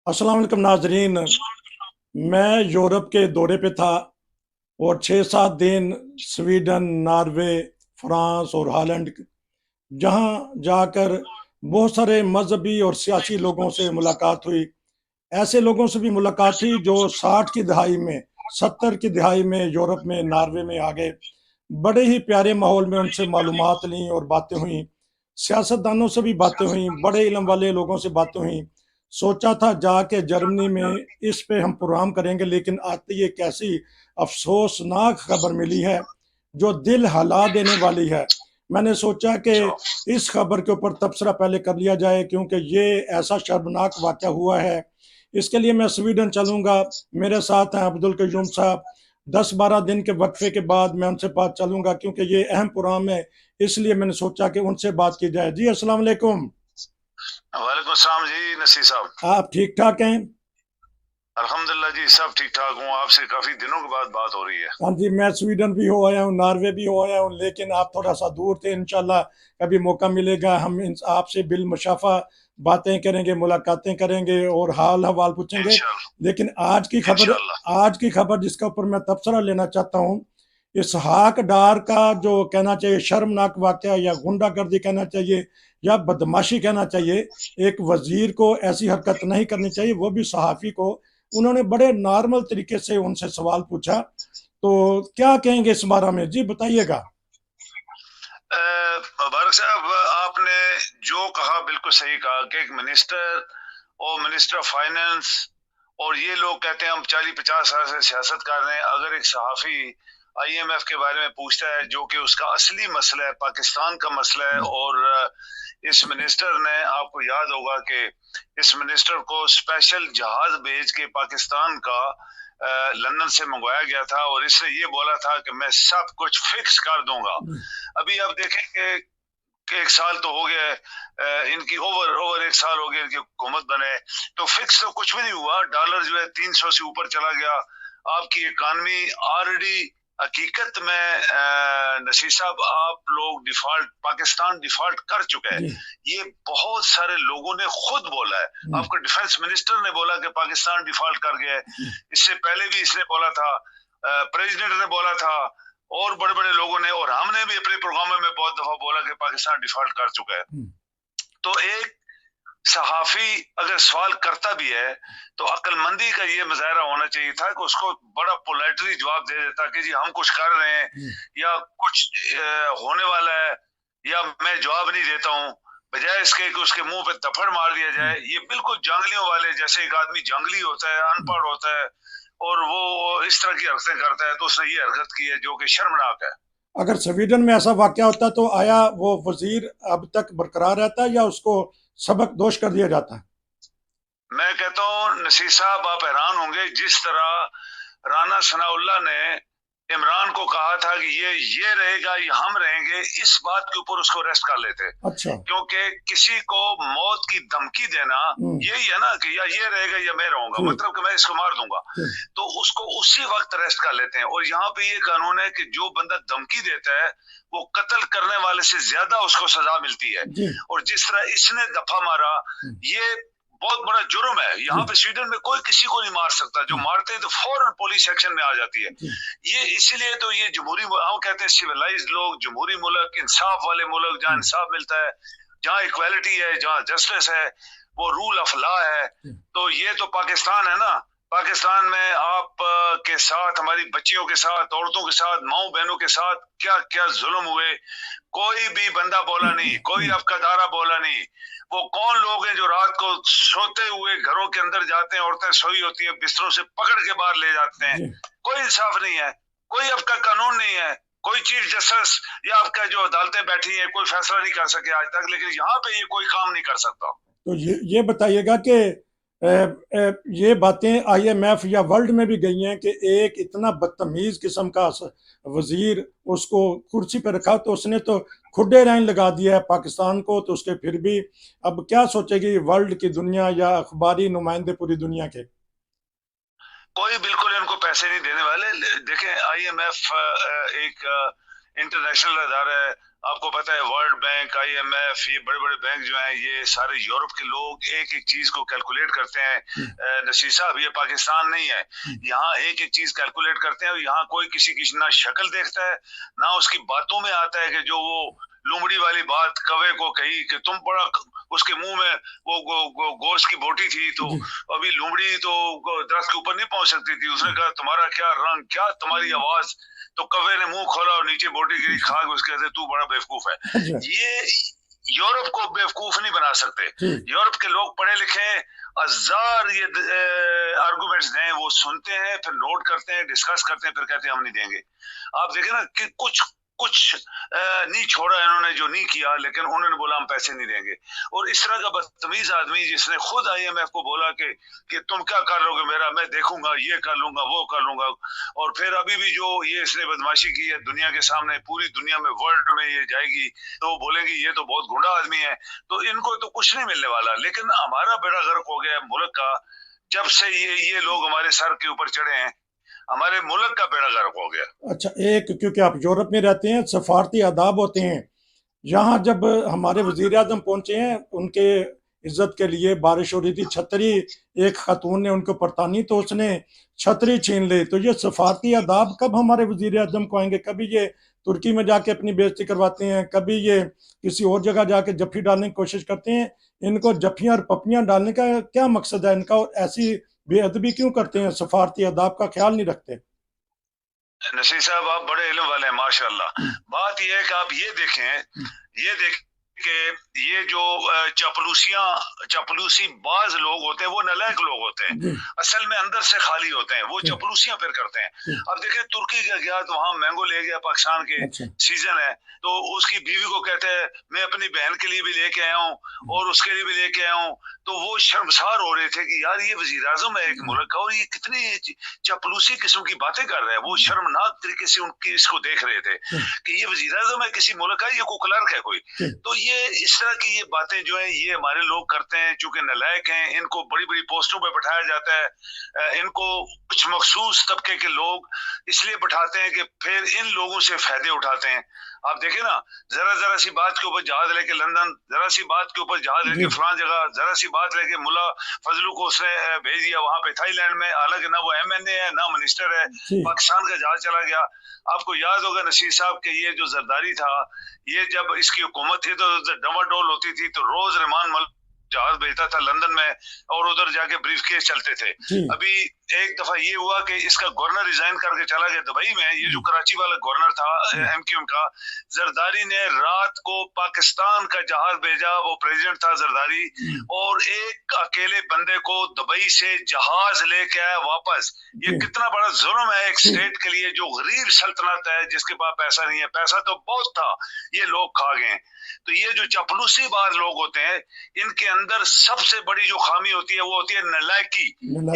अस्सलाम वालेकुम नाजरीन। मैं यूरोप के दौरे पे था और 6-7 दिन स्वीडन, नॉर्वे, फ्रांस और हॉलैंड जहां जाकर बहुत सारे मजहबी और सियासी लोगों से मुलाकात हुई। ऐसे लोगों से भी मुलाकात हुई जो 60 की दहाई में, 70 की दहाई में यूरोप में, नॉर्वे में आ गए। बड़े ही प्यारे माहौल में उनसे मालूमात ली और बातें हुई। सियासतदानों से भी बातें हुई, बड़े इल्म वाले लोगों से बातें हुई। सोचा था जाके जर्मनी में इस पे हम प्रोग्राम करेंगे, लेकिन आती ये कैसी अफसोसनाक खबर मिली है जो दिल हिला देने वाली है। मैंने सोचा कि जो इस खबर के ऊपर तबसरा पहले कर लिया जाए, क्योंकि ये ऐसा शर्मनाक वाक़या हुआ है। इसके लिए मैं स्वीडन चलूंगा। मेरे साथ हैं अब्दुल कयूम साहब। 10-12 दिन के वक्फे के बाद मैं उनसे बात चलूंगा, क्योंकि ये अहम प्रोग्राम है। इसलिए मैंने सोचा कि उनसे बात की जाए। जी अस्सलाम वालेकुम। वालेकुम सलाम जी नसीर साहब। आप ठीक ठाक हैं? अल्हम्दुलिल्लाह जी, सब ठीक ठाक हूँ। आपसे काफी दिनों के बाद बात हो रही है। हाँ जी, मैं स्वीडन भी हो आया हूँ, नॉर्वे भी हो आया हूँ, लेकिन आप थोड़ा सा दूर थे। इंशाल्लाह कभी मौका मिलेगा हम आपसे बिल मुशाफा बातें करेंगे, मुलाकातें करेंगे और हाल हवाल पूछेंगे। इंशाल्लाह। लेकिन इंशाल्लाह। आज की खबर जिसका ऊपर मैं तबसरा लेना चाहता हूँ, इसहाक डार का जो कहना चाहिए शर्मनाक वाकया या गुंडागर्दी कहना चाहिए या बदमाशी कहना चाहिए, एक वजीर को ऐसी हरकत नहीं करनी चाहिए, वो भी सहाफ़ी को। उन्होंने बड़े नॉर्मल तरीके से उनसे सवाल पूछा। तो क्या कहेंगे इस बारे में? जी बताइएगा। मुबारक साहब, आपने जो कहा बिल्कुल सही कहा कि एक मिनिस्टर और मिनिस्टर ऑफ फाइनेंस और ये लोग कहते हैं हम 40-50 साल से सियासत कर रहे हैं। अगर एक सहाफी आईएमएफ के बारे में पूछता है जो कि उसका असली मसला है, पाकिस्तान का मसला है, और इस मिनिस्टर ने, आपको याद होगा कि इस मिनिस्टर को स्पेशल जहाज भेज के पाकिस्तान का लंदन से मंगवाया गया था और इसने ये बोला था कि मैं सब कुछ फिक्स कर दूंगा। अभी आप देखेंगे कि एक साल तो हो गया है, इनकी ओवर ओवर एक साल हो गया इनकी हुकूमत बने, तो फिक्स तो कुछ भी नहीं हुआ। डॉलर जो है 300 से ऊपर चला गया। आपकी इकानमी ऑलरेडी, हकीकत में नसीर साहब, आप लोग डिफॉल्ट, पाकिस्तान डिफॉल्ट कर चुका है। जी। ये बहुत सारे लोगों ने खुद बोला है। आपका डिफेंस मिनिस्टर ने बोला कि पाकिस्तान डिफॉल्ट कर गया है। जी। इससे पहले भी इसने बोला था, प्रेसिडेंट ने बोला था, और बड़े बड़े लोगों ने, और हमने भी अपने प्रोग्रामों में बहुत दफा बोला कि पाकिस्तान डिफॉल्ट कर चुका है। तो एक सहाफी अगर सवाल करता भी है तो अक्लमंदी का ये मुजाहरा होना चाहिए था कि उसको बड़ा पोलाइटली जवाब दे देता कि जी हम कुछ कर रहे हैं या कुछ होने वाला है, या मैं जवाब नहीं देता हूँ, बजाय इसके कि उसके मुंह पे थप्पड़ मार दिया जाए। ये बिल्कुल जंगलियों वाले जैसे, एक आदमी जंगली होता है, अनपढ़ होता है, और वो इस तरह की हरकतें करता है, तो उसने ये हरकत की है जो कि शर्मनाक है। अगर स्वीडन में ऐसा वाकया होता तो आया वो वजीर अब तक बरकरार रहता या उसको सबक दोष कर दिया जाता? मैं कहता हूँ नसीर साहब, आप हैरान होंगे जिस तरह राना सनाउल्लाह ने इमरान को कहा था कि ये रहेगा या हम रहेंगे, इस बात के ऊपर उसको अरेस्ट कर लेते। अच्छा। क्योंकि किसी को मौत की धमकी देना यही है ना कि या ये रहेगा या मैं रहूंगा, मतलब कि मैं इसको मार दूंगा, तो उसको उसी वक्त अरेस्ट कर लेते हैं। और यहाँ पे ये कानून है कि जो बंदा धमकी देता है वो कत्ल करने वाले से ज्यादा उसको सजा मिलती है। और जिस तरह इसने दफा मारा, ये बहुत बड़ा जुर्म है। यहाँ पे स्वीडन में कोई किसी को नहीं मार सकता, जो मारते हैं तो फौरन पुलिस एक्शन में आ जाती है। ये इसीलिए तो ये जमहूरी, हम कहते हैं सिविलाइज्ड लोग, जमहूरी मुल्क, इंसाफ वाले मुल्क, जहाँ इंसाफ मिलता है, जहाँ इक्वालिटी है, जहाँ जस्टिस है, वो रूल ऑफ लॉ है। तो ये तो पाकिस्तान है ना। पाकिस्तान में आप के साथ, हमारी बच्चियों के साथ, औरतों के साथ, माओ बहनों के साथ क्या क्या जुल्म हुए, कोई भी बंदा बोला नहीं, कोई आपका दारा बोला नहीं। वो कौन लोग हैं जो रात को सोते हुए घरों के अंदर जाते हैं, औरतें सोई होती हैं, बिस्तरों से पकड़ के बाहर ले जाते हैं। कोई इंसाफ नहीं है, कोई आपका कानून नहीं है, कोई चीफ जस्टिस या आपका जो अदालतें बैठी हैं कोई फैसला नहीं कर सके आज तक। लेकिन यहाँ पे ये कोई काम नहीं कर सकता। तो ये बताइएगा कि ये बातें आईएमएफ या वर्ल्ड में भी गई हैं कि एक इतना बदतमीज किस्म का वजीर उसको कुर्सी पर रखा, तो उसने तो खुडे लाइन लगा दिया है पाकिस्तान को। तो उसके फिर भी अब क्या सोचेगी वर्ल्ड की दुनिया या अखबारी नुमाइंदे पूरी दुनिया के? कोई बिल्कुल इनको पैसे नहीं देने वाले। देखें, आईएमएफ एक इंटरनेशनल अदारा है, आपको पता है वर्ल्ड बैंक, आईएमएफ, ये बड़े बड़े बैंक जो हैं, ये सारे यूरोप के लोग एक एक चीज को कैलकुलेट करते हैं। नसीर साहब, ये पाकिस्तान नहीं है, यहाँ एक एक चीज कैलकुलेट करते हैं। और यहाँ कोई किसी की ना शक्ल देखता है, ना उसकी बातों में आता है कि जो वो लुमड़ी वाली बात कवे को कही कि तुम बड़ा, उसके मुंह में वो गोश्त की बोटी थी, तो अभी लुमड़ी तो दरख्त के ऊपर नहीं पहुंच सकती थी, उसने कहा तुम्हारा क्या रंग, क्या तुम्हारी आवाज, तो कव्वे ने मुंह खोला और नीचे बोटी गिरी, खा के उसके कहते तू बड़ा बेवकूफ है। ये यूरोप को बेवकूफ नहीं बना सकते। यूरोप के लोग पढ़े लिखे, हजार ये आर्गुमेंट्स दें, वो सुनते हैं, फिर नोट करते हैं, डिस्कस करते हैं, फिर कहते हैं हम नहीं देंगे। आप देखें ना कि कुछ नहीं छोड़ा इन्होंने जो नहीं किया, लेकिन उन्होंने बोला हम पैसे नहीं देंगे। और इस तरह का बदतमीज आदमी जिसने खुद आईएमएफ को बोला कि तुम क्या कर लोगे मेरा, मैं देखूंगा, ये कर लूंगा, वो कर लूंगा, और फिर अभी भी जो ये इसने बदमाशी की है दुनिया के सामने, पूरी दुनिया में, वर्ल्ड में ये जाएगी, तो वो बोलेंगे ये तो बहुत गुंडा आदमी है, तो इनको तो कुछ नहीं मिलने वाला। लेकिन हमारा बेड़ा गर्क हो गया है मुल्क का, जब से ये लोग हमारे सर के ऊपर चढ़े हैं, हमारे मुल्क का बेड़ा गर्क हो गया। अच्छा, एक क्योंकि आप यूरोप में रहते हैं, सफारती आदाब होते हैं। यहाँ जब हमारे वजीर आजम पहुंचे हैं, उनके इज्जत के लिए बारिश हो रही थी, छतरी एक खातून ने उनको परतानी तो उसने छतरी छीन ली। तो ये सफारती आदाब कब हमारे वजीर आजम को आएंगे? कभी ये तुर्की में जाके अपनी बेइज्जती करवाते हैं, कभी ये किसी और जगह जाके जफ्फी डालने की कोशिश करते हैं। इनको जफ्फियां और पप्पियां डालने का क्या मकसद है इनका, और ऐसी बेअदबी क्यों करते हैं, सफारती आदाब का ख्याल नहीं रखते? नसीर साहब, आप बड़े इल्म वाले हैं माशाल्लाह। बात यह है कि आप ये देखें कि ये जो चपलूसी बाज लोग होते हैं, वो नालायक लोग होते हैं, असल में अंदर से खाली होते हैं, वो चपलूसियां फिर करते हैं। अब देखें तुर्की का गया, तो वहां मैंगो ले गया, पाकिस्तान के सीजन है, तो उसकी बीवी को कहते हैं मैं अपनी बहन के लिए भी लेके आया हूँ और उसके लिए भी लेके आया हूँ। तो वो शर्मसार हो रहे थे कि यार ये वजीर आजम है एक मुल्क का और ये कितनी चपलूसी किस्म की बातें कर रहा है। वो शर्मनाक तरीके से उनकी इसको देख रहे थे कि ये वजीर आजम है किसी मुल्क का, ये कोई क्लर्क है कोई। तो ये इस तरह की ये बातें जो है ये हमारे लोग करते हैं, चूंकि नालायक हैं, इनको बड़ी बड़ी पोस्टों पे बैठाया जाता है, इनको कुछ मखसूस तबके के लोग इसलिए बैठाते हैं कि फिर इन लोगों से फायदे उठाते हैं। आप देखें ना, जरा सी बात के ऊपर जहाज लेके लंदन, जरा सी बात के ऊपर जहाज लेके फलां जगह, जरा सी बात लेके मुल्ला फजलू को उसने भेज दिया वहां पे थाईलैंड में, हालांकि ना वो एमएनए है ना मिनिस्टर है, पाकिस्तान का जहाज चला गया। आपको याद होगा नसीर साहब के ये जो जरदारी था, ये जब इसकी हुकूमत थी तो डमाडोल होती थी, तो रोज रहमान जहाज भेजता था लंदन में और उधर जाके ब्रीफकेस चलते थे। अभी एक दफा ये हुआ कि इसका गवर्नर रिजाइन करके चला गया दुबई में, ये जो कराची वाला गवर्नर था एमक्यूएम का, जरदारी ने रात को पाकिस्तान का जहाज भेजा, वो प्रेसिडेंट था जरदारी, और एक अकेले बंदे को दुबई से जहाज लेके आया वापस। ये कितना बड़ा जुल्म है एक स्टेट के लिए, जो गरीब सल्तनत है, जिसके पास पैसा नहीं है, पैसा तो बहुत था, ये लोग खा गए। तो ये जो चपलूसी बाज लोग होते हैं, इनके अंदर सबसे बड़ी जो खामी होती है वो होती है नलायकी।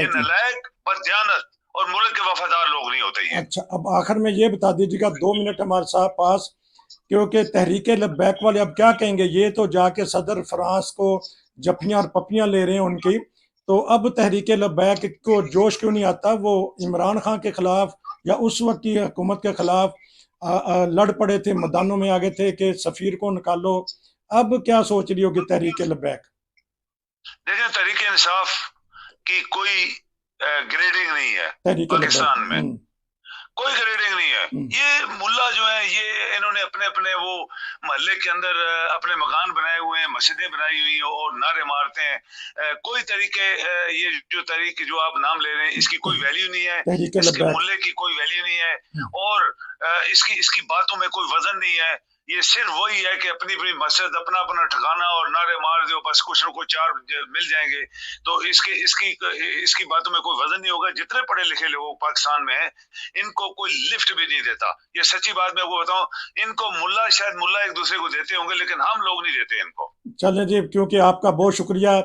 ये नलायक, बददियानत और मुल्क के वफादार लोग नहीं होते हैं। अच्छा, अब आखिर में ये बता दीजिएगा, 2 मिनट हमारे साथ पास, क्योंकि तहरीके लब्बैक वाले अब क्या कहेंगे, ये तो जाके सदर फ्रांस को जफ्फियां और पप्पियां ले रहे हैं उनकी, तो अब तहरीके लब्बैक को जोश क्यों नहीं आता? वो इमरान खान के खिलाफ या उस वक्त की हुकूमत के खिलाफ लड़ पड़े थे, मैदानों में आ गए थे कि सफीर को निकालो। अब क्या सोच रही होगी तहरीके लब्बैक? देखिए, तहरीके इंसाफ की कोई ग्रेडिंग नहीं है पाकिस्तान में, कोई ग्रेडिंग नहीं है। ये मुल्ला जो है, ये इन्होंने अपने अपने वो मोहल्ले के अंदर अपने मकान बनाए हुए हैं, मस्जिदें बनाई हुई हैं और नारे मारते हैं। कोई तरीके, ये जो तरीके जो आप नाम ले रहे हैं, इसकी कोई वैल्यू नहीं है, इसके मुल्ले की कोई वैल्यू नहीं है, और इसकी बातों में कोई वजन नहीं है। ये सिर्फ वही है कि अपनी अपनी मस्जिद, अपना अपना ठिकाना और नारे मार दो, बस कुछ न कुछ चार मिल जाएंगे। तो इसकी बातों में कोई वजन नहीं होगा। जितने पढ़े लिखे लोग पाकिस्तान में हैं, इनको कोई लिफ्ट भी नहीं देता। ये सच्ची बात मैं आपको बताऊं, इनको मुल्ला, शायद मुल्ला एक दूसरे को देते होंगे, लेकिन हम लोग नहीं देते इनको। चलें जी, क्योंकि आपका बहुत शुक्रिया,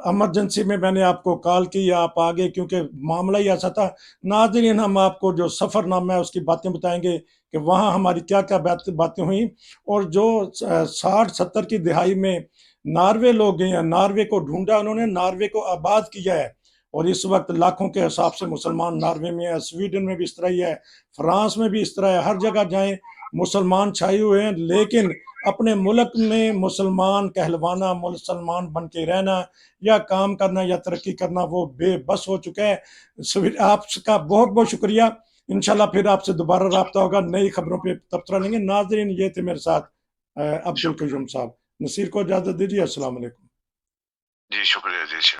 इमरजेंसी में मैंने आपको कॉल की, आप आ गए, क्योंकि मामला ही ऐसा था। नाज़रीन, हम आपको जो सफ़रनामा है उसकी बातें बताएंगे कि वहाँ हमारी क्या क्या बातें हुई, और जो 60-70 की दिहाई में नॉर्वे लोग गए हैं, नॉर्वे को ढूंढा उन्होंने, नॉर्वे को आबाद किया है, और इस वक्त लाखों के हिसाब से मुसलमान नॉर्वे में है, स्वीडन में भी इस तरह ही है, फ्रांस में भी इस तरह है, हर जगह जाएं मुसलमान छाए हुए हैं, लेकिन अपने मुल्क में मुसलमान कहलवाना, मुसलमान बन के रहना या काम करना या तरक्की करना वो बेबस हो चुका है। आपका बहुत बहुत शुक्रिया। इंशाल्लाह फिर आपसे दोबारा राब्ता होगा, नई खबरों पे तबसरा लेंगे। नाजरीन, ये थे मेरे साथ अब्दुल कयूम साहब। नसीर को इजाजत दीजिए। अस्सलाम वालेकुम। जी शुक्रिया जी।